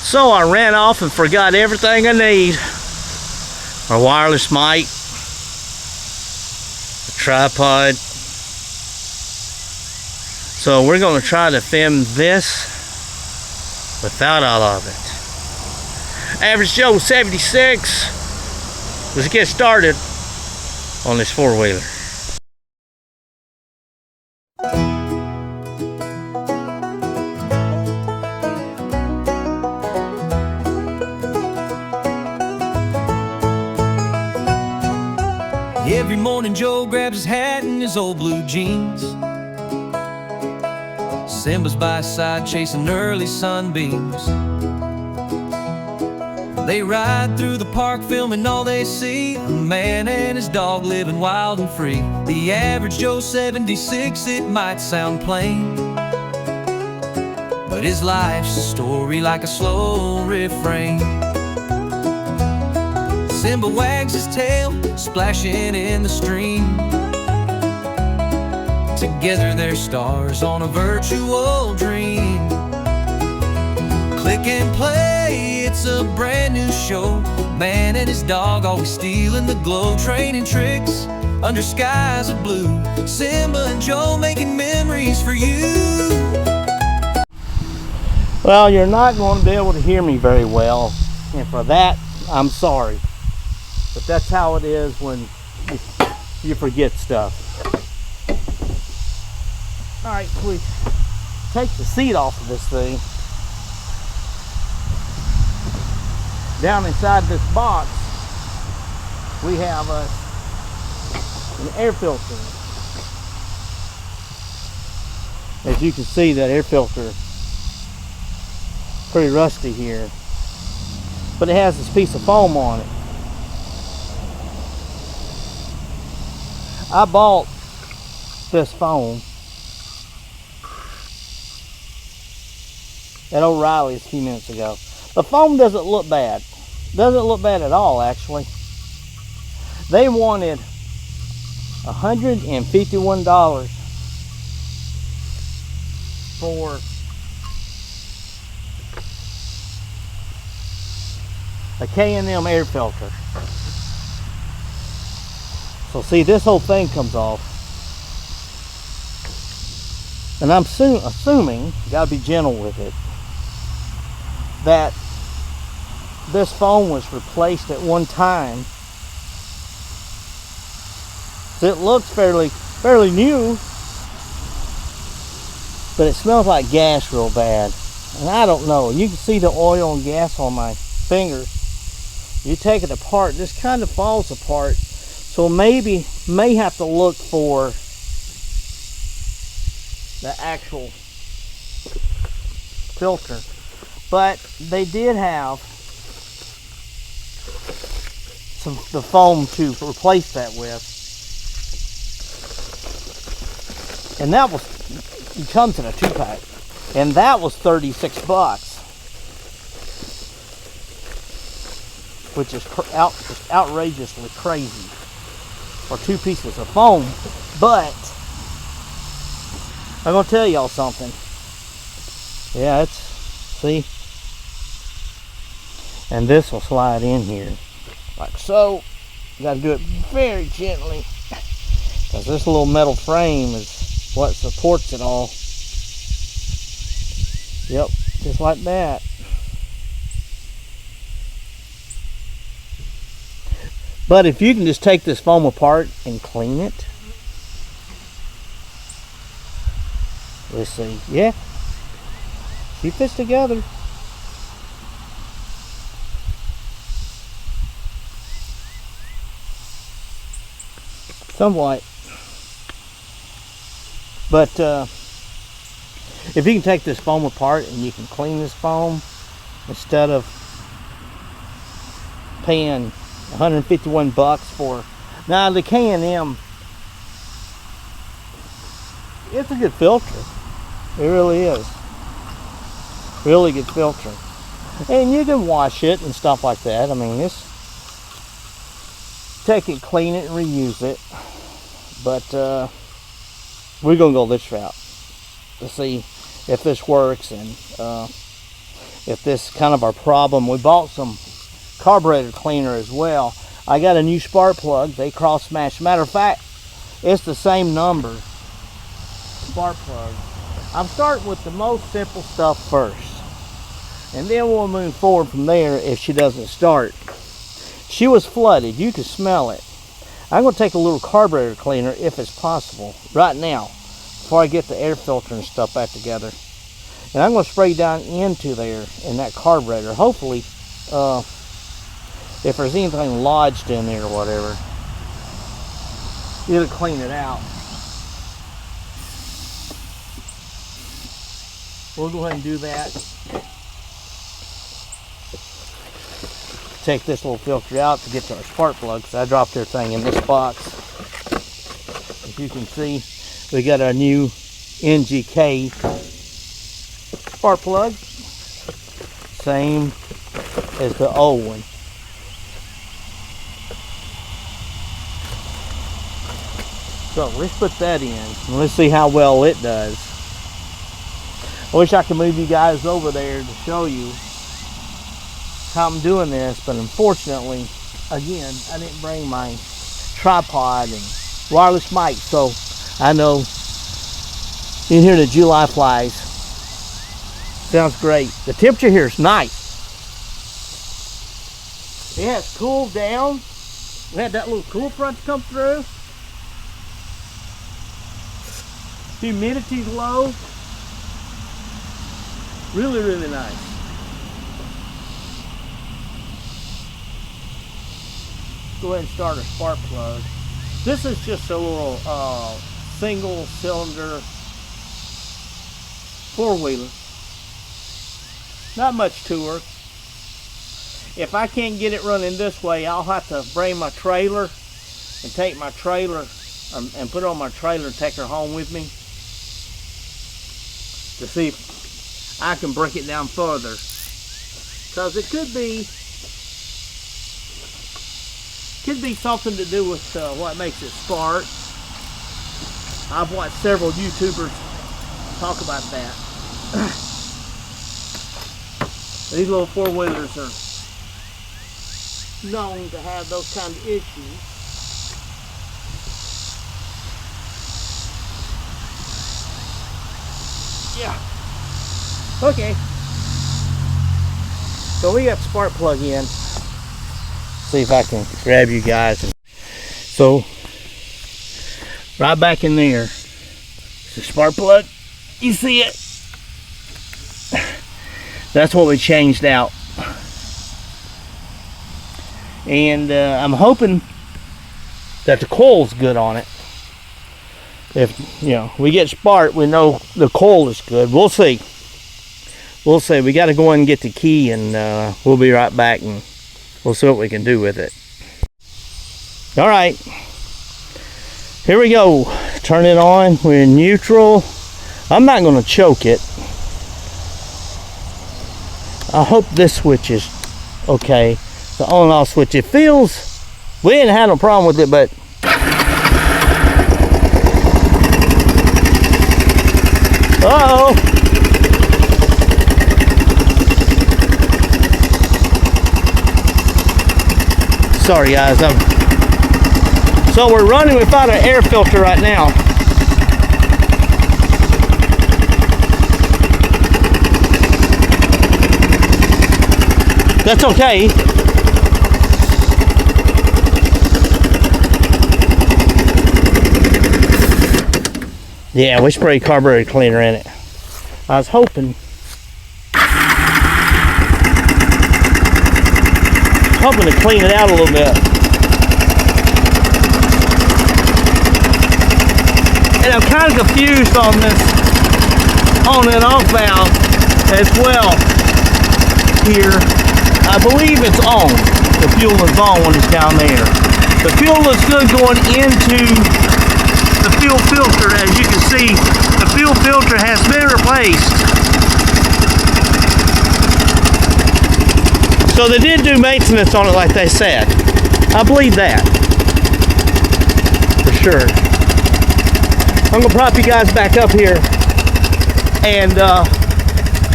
So I ran off and forgot everything I need. My wireless mic, a tripod. So we're going to try to film this without all of it. Average Joe 76. Let's get started on this four-wheeler. Every morning Joe grabs his hat and his old blue jeans. Simba's by his side chasing early sunbeams. They ride through the park filming all they see, a man and his dog living wild and free. The average Joe 76, it might sound plain, but his life's a story like a slow refrain. Simba wags his tail, splashing in the stream. Together they're stars on a virtual dream. Click and play, it's a brand new show. Man and his dog always stealing the glow. Training tricks under skies of blue. Simba and Joe making memories for you. Well, you're not going to be able to hear me very well, and for that, I'm sorry. But that's how it is when you forget stuff. Alright, so we take the seat off of this thing. Down inside this box, we have an air filter. As you can see, that air filter pretty rusty here. But it has this piece of foam on it. I bought this foam at O'Reilly's a few minutes ago. The foam doesn't look bad. Doesn't look bad at all, actually. They wanted $151 for a K&M air filter. So see, this whole thing comes off. And I'm assuming, gotta be gentle with it, that this foam was replaced at one time. So it looks fairly new, but it smells like gas real bad. And I don't know, you can see the oil and gas on my fingers. You take it apart, this kind of falls apart. So may have to look for the actual filter. But they did have the foam to replace that with. And that was, it comes in a 2-pack. And that was $36. Which is just outrageously crazy for 2 pieces of foam. But I'm gonna tell y'all something. Yeah, it's, see, and this will slide in here like so. You gotta do it very gently because this little metal frame is what supports it all. Yep, just like that. But if you can just take this foam apart and clean it. Let's see. Yeah. She fits together. Somewhat. But if you can take this foam apart and you can clean this foam instead of paying $151 for, now the K&M, it's a good filter. It really is. Really good filter. And you can wash it and stuff like that. I mean, this, take it, clean it, and reuse it. But we're gonna go this route to see if this works. And if this is kind of our problem. We bought some carburetor cleaner as well. I got a new spark plug. They cross match. Matter of fact, it's the same number spark plug. I'm starting with the most simple stuff first, and then we'll move forward from there if she doesn't start. She was flooded. You can smell it. I'm going to take a little carburetor cleaner if it's possible right now before I get the air filter and stuff back together. And I'm going to spray down into there in that carburetor. Hopefully, if there's anything lodged in there or whatever, it'll clean it out. We'll go ahead and do that. Take this little filter out to get to our spark plug, because I dropped everything in this box. As you can see, we got our new NGK spark plug, same as the old one. So let's put that in and let's see how well it does. I wish I could move you guys over there to show you how I'm doing this, but unfortunately, again, I didn't bring my tripod and wireless mic, so I know you can hear the July flies. Sounds great. The temperature here is nice. It has cooled down. We had that little cool front come through. Humidity's low. Really, really nice. Go ahead and start a spark plug. This is just a little single cylinder four-wheeler. Not much to her. If I can't get it running this way, I'll have to bring my trailer and take my trailer and put it on my trailer and take her home with me to see if I can break it down further. Because it could be something to do with what makes it spark. I've watched several YouTubers talk about that. These little four-wheelers are known to have those kind of issues. Yeah. Okay. So we got the spark plug in. See if I can grab you guys. So right back in there, the spark plug. You see it? That's what we changed out. And I'm hoping that the coil's good on it. If we get spark, we know the coil is good. We'll see. We'll see. We got to go in and get the key, and we'll be right back, and we'll see what we can do with it. All right, here we go. Turn it on. We're in neutral. I'm not going to choke it. I hope this switch is okay. The on and off switch. It feels, we didn't have no problem with it, but uh-oh. Sorry guys, so we're running without an air filter right now. That's okay. Yeah, we spray carburetor cleaner in it. I was hoping to clean it out a little bit. And I'm kind of confused on this on and off valve as well here. I believe it's on. The fuel is on when it's down there. The fuel is good going into the fuel filter. As you can see, the fuel filter has been replaced. So they did do maintenance on it like they said. I believe that. For sure. I'm going to prop you guys back up here and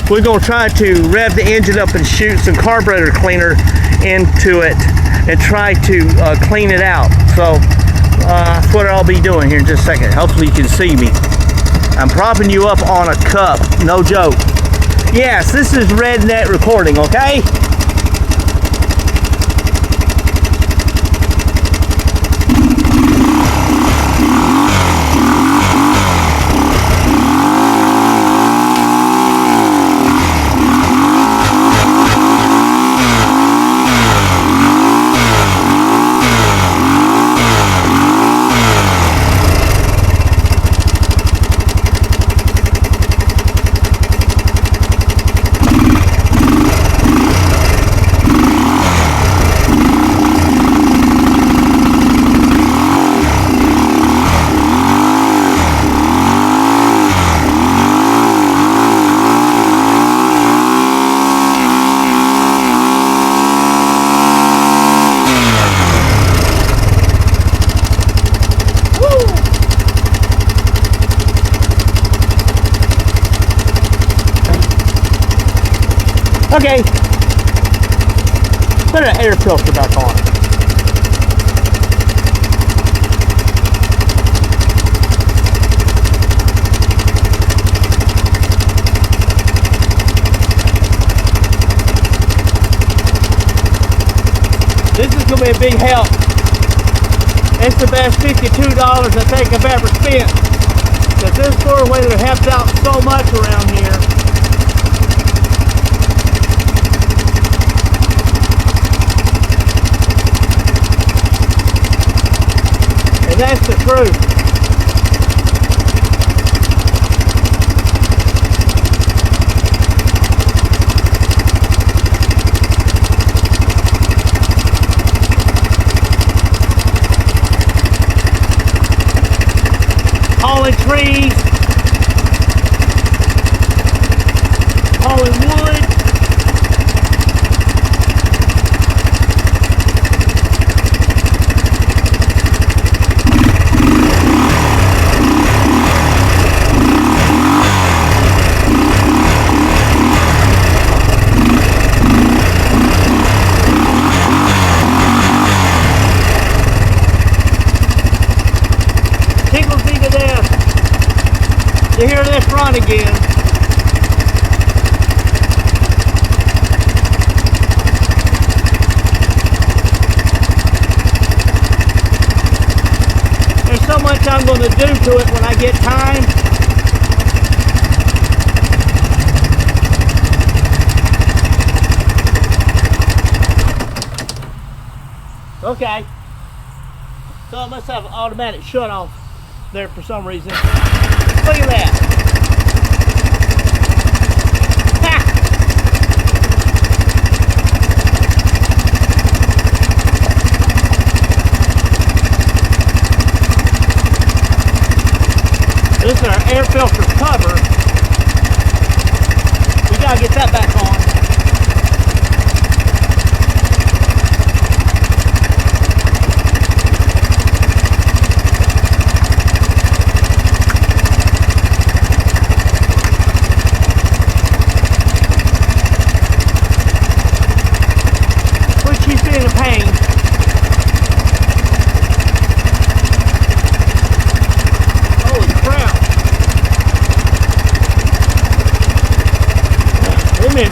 we're gonna try to rev the engine up and shoot some carburetor cleaner into it and try to clean it out. So that's what I'll be doing here in just a second. Hopefully you can see me. I'm propping you up on a cup, no joke. Yes, this is Rednet recording, okay? Okay, put an air filter back on. This is going to be a big help. It's the best $52 I think I've ever spent. Because this four-wheeler helps out so much around here. That's the truth. Hauling trees, hauling wood. To hear this run again. There's so much I'm going to do to it when I get time. Okay. So it must have an automatic shut off there for some reason. Look at that. Ha! This is our air filter cover. We gotta get that back on.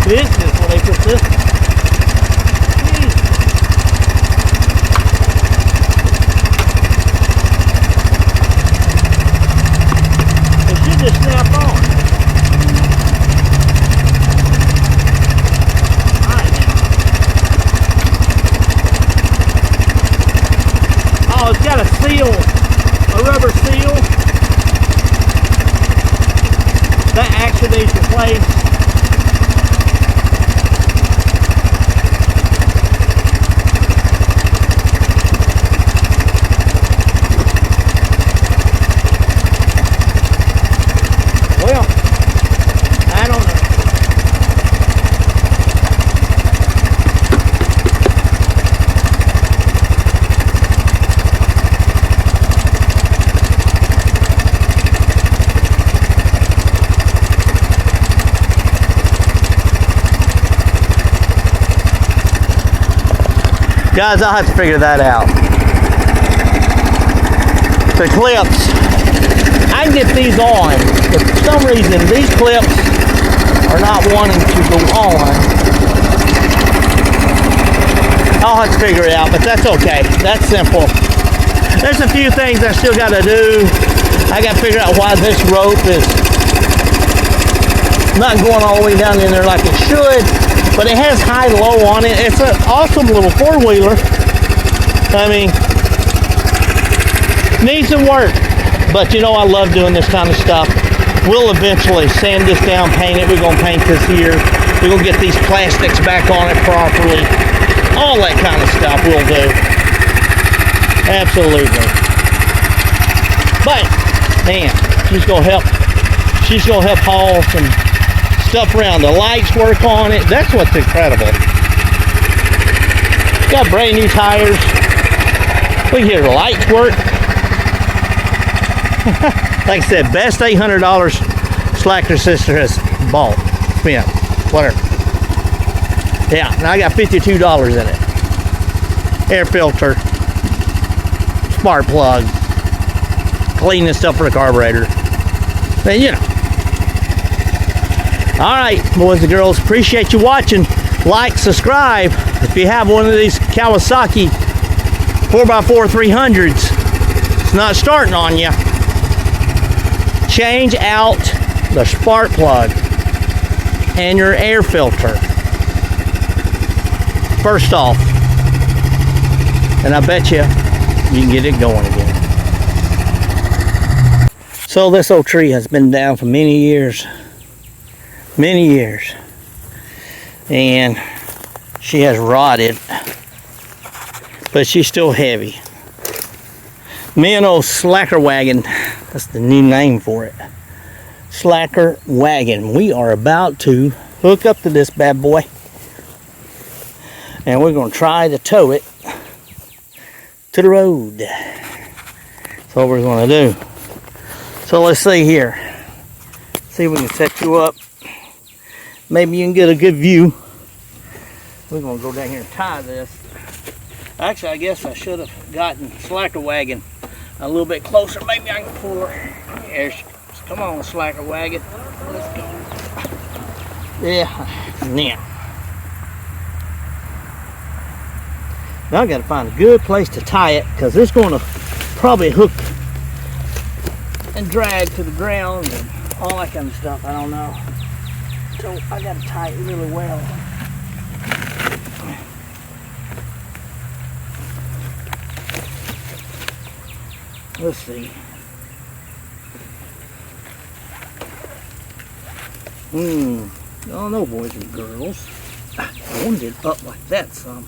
Business when they put this. It should just snap on. Alright now. Oh, it's got a seal, a rubber seal. That actually needs replaced. Guys, I'll have to figure that out. The clips, I can get these on, but for some reason these clips are not wanting to go on. I'll have to figure it out, but that's okay. That's simple. There's a few things I still got to do. I got to figure out why this rope is not going all the way down in there like it should, but it has high-low on it. It's an awesome little four-wheeler. I mean, needs some work, but you know I love doing this kind of stuff. We'll eventually sand this down, paint it. We're going to paint this here. We're going to get these plastics back on it properly. All that kind of stuff we'll do. Absolutely. But, man, she's going to help. She's going to help haul some stuff around. The lights work on it. That's what's incredible. Got brand new tires. We can hear the lights work. Like I said, best $800 Slacker sister has bought. Spent. Whatever. Yeah, and I got $52 in it. Air filter. Spark plug. Cleaning stuff for the carburetor. And you know. Alright, boys and girls, appreciate you watching. Like, subscribe. If you have one of these Kawasaki 4x4 300s, it's not starting on you. Change out the spark plug and your air filter first off, and I bet you can get it going again. So this old tree has been down for many years, and she has rotted, but she's still heavy. Me and old Slacker Wagon, that's the new name for it, Slacker Wagon, we are about to hook up to this bad boy, and we're going to try to tow it to the road. That's what we're going to do. So let's see here. See if we can set you up. Maybe you can get a good view. We're going to go down here and tie this. Actually, I guess I should have gotten Slacker Wagon a little bit closer. Maybe I can pull her. There she goes. Come on, Slacker Wagon. Let's go. Yeah. Now. Now I got to find a good place to tie it, because it's going to probably hook and drag to the ground and all that kind of stuff. I don't know. So I got to tie it really well. Let's see. I don't know, boys and girls. I wanted it up like that some.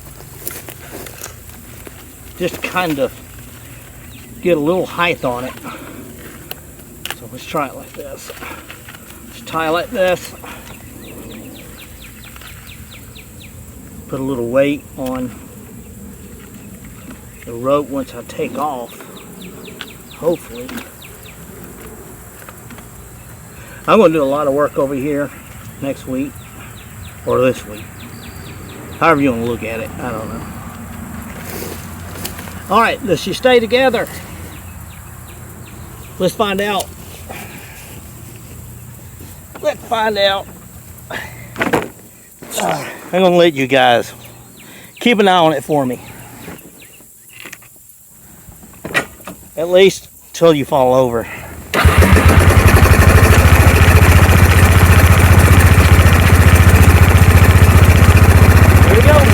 Just kind of get a little height on it. So let's try it like this. Just tie like this. Put a little weight on the rope once I take off. Hopefully. I'm going to do a lot of work over here next week, or this week. However you want to look at it, I don't know. Alright, does she stay together? Let's find out. Let's find out. I'm going to let you guys keep an eye on it for me. At least until you fall over. Here we go.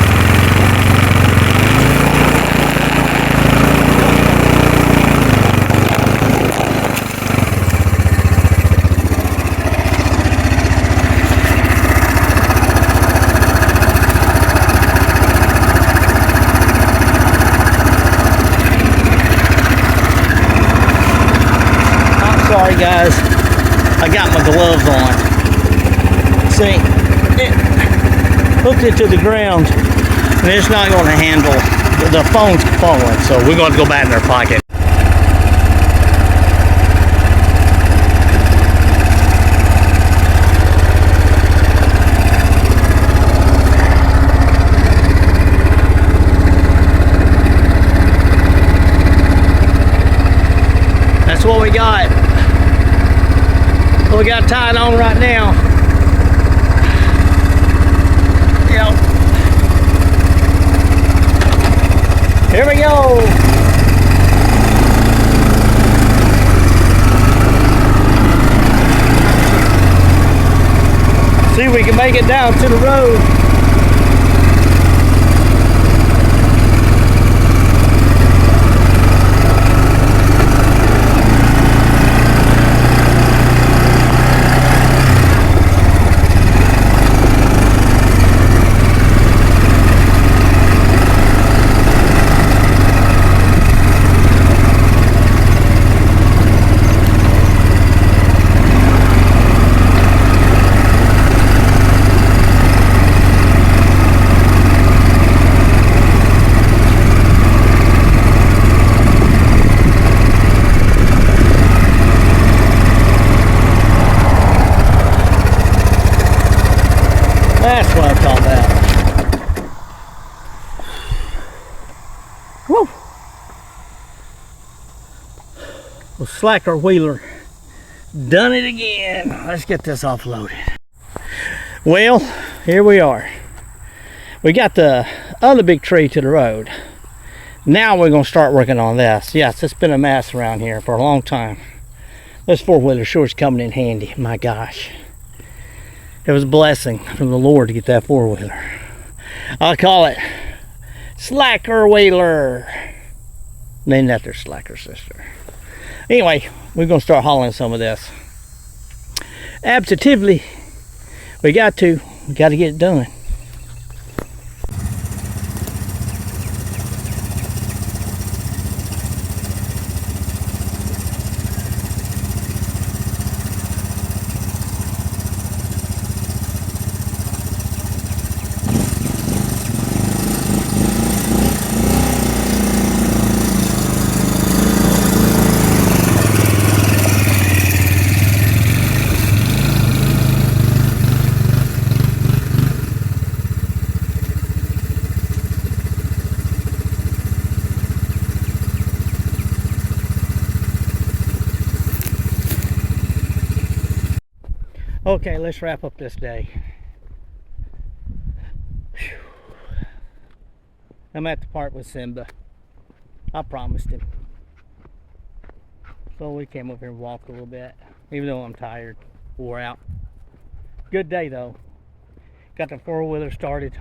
Sorry guys, I got my gloves on. See, it hooked it to the ground and it's not going to handle, the phone's falling, so we're going to go back in our pocket. we got tied on right now. Yep. Here we go. See if we can make it down to the road. That's what I'm talking about. Woo! Well, slacker wheeler done it again. Let's get this offloaded. Well, here we are. We got the other big tree to the road. Now we're going to start working on this. Yes, it's been a mess around here for a long time. This four-wheeler sure is coming in handy. My gosh. It was a blessing from the Lord to get that four-wheeler. I call it Slacker Wheeler. Named after Slacker sister. Anyway, we're going to start hauling some of this. Absolutely. We got to get it done. Okay, let's wrap up this day. Whew. I'm at the park with Simba. I promised him. So we came over here and walked a little bit, even though I'm tired, wore out. Good day though. Got the four-wheeler started.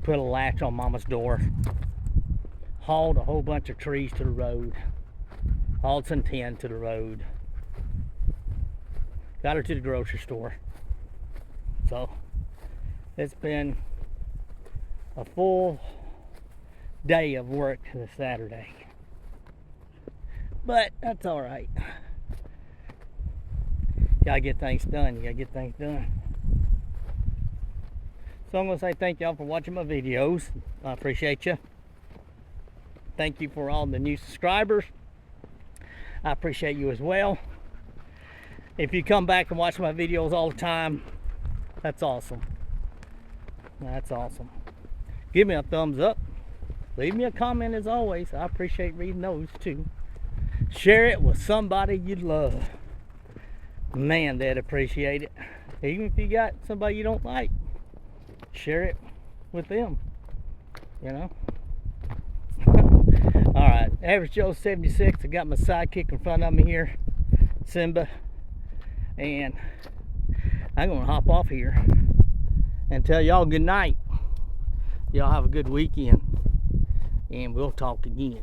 Put a latch on Mama's door. Hauled a whole bunch of trees to the road. Hauled some tin to the road. Got her to the grocery store. So it's been a full day of work this Saturday. But that's all right. Gotta get things done. You gotta get things done. So I'm gonna say thank y'all for watching my videos. I appreciate you. Thank you for all the new subscribers. I appreciate you as well. If you come back and watch my videos all the time, that's awesome. That's awesome. Give me a thumbs up. Leave me a comment as always. I appreciate reading those too. Share it with somebody you love. Man, they'd appreciate it. Even if you got somebody you don't like, share it with them. You know? Alright, Average Joe 76. I got my sidekick in front of me here, Simba. And I'm gonna hop off here and tell y'all good night. Y'all have a good weekend, and we'll talk again.